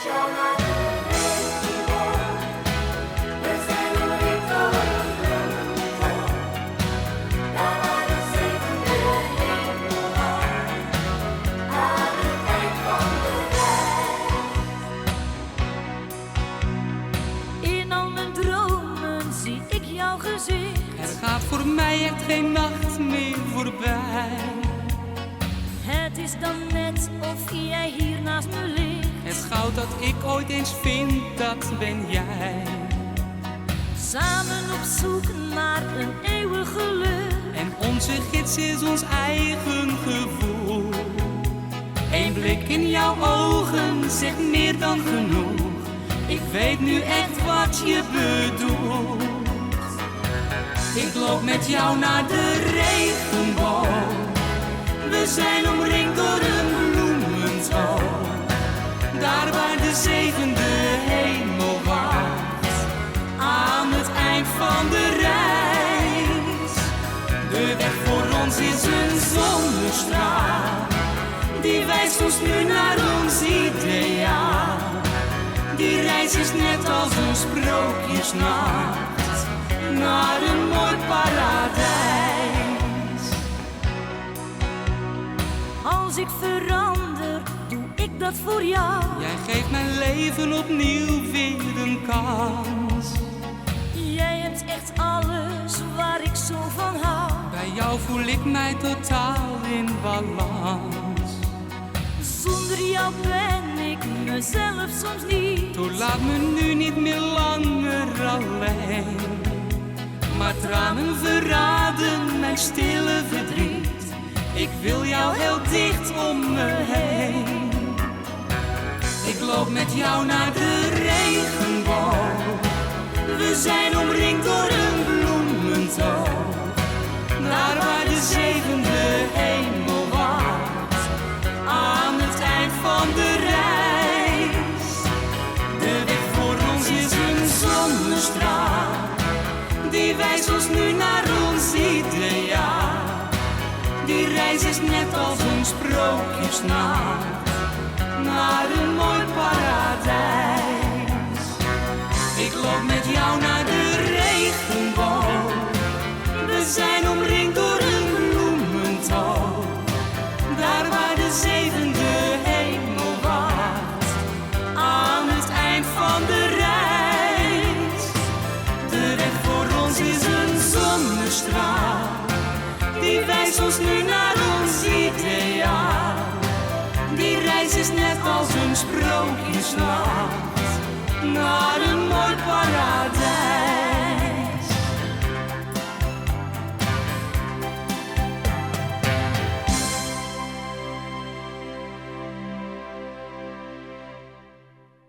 Er gaat voor mij echt geen nacht meer voorbij. Het is dan net of jij hier naast me ligt. Het goud dat ik ooit eens vind, dat ben jij. Samen op zoek naar een eeuwig geluk. En onze gids is ons eigen gevoel. Eén blik in jouw ogen zegt meer dan genoeg. Ik weet nu echt wat je bedoelt. Ik loop met jou naar de regenboog. We zijn omringd door een bloementoon. Daar waar de zevende hemel wacht. Aan het eind van de reis. De weg voor ons is een zonnestraal. Die wijst ons nu naar ons ideaal. Die reis is net als een sprookjesnacht. Naar een mooi paradijs. Als ik verander, doe ik dat voor jou. Jij geeft mijn leven opnieuw weer een kans. Jij hebt echt alles waar ik zo van hou. Bij jou voel ik mij totaal in balans. Zonder jou ben ik mezelf soms niet. Toen laat me nu niet meer langer alleen. Maar tranen verraden mijn stille verdriet. Ik wil jou heel dicht om me heen. Ik loop met jou naar de regenboog. We zijn omringd door een bloementoon. Daar waar de zevende hemel wacht. Aan het eind van de reis. De weg voor ons is een zonnestraal. Die wijst ons nu naar ons ideaal. Die reis is net als een sprookjesnacht. Naar een mooi paradijs. Ik loop met jou naar de regenboog. We zijn omringd door een bloementoon. Daar waar de zevende hemel wacht. Aan het eind van de reis. De weg voor ons is een zonnestraal. Die wijst ons nu naar ons ideaal. Die reis is net als een sprookjesnacht. Naar een mooi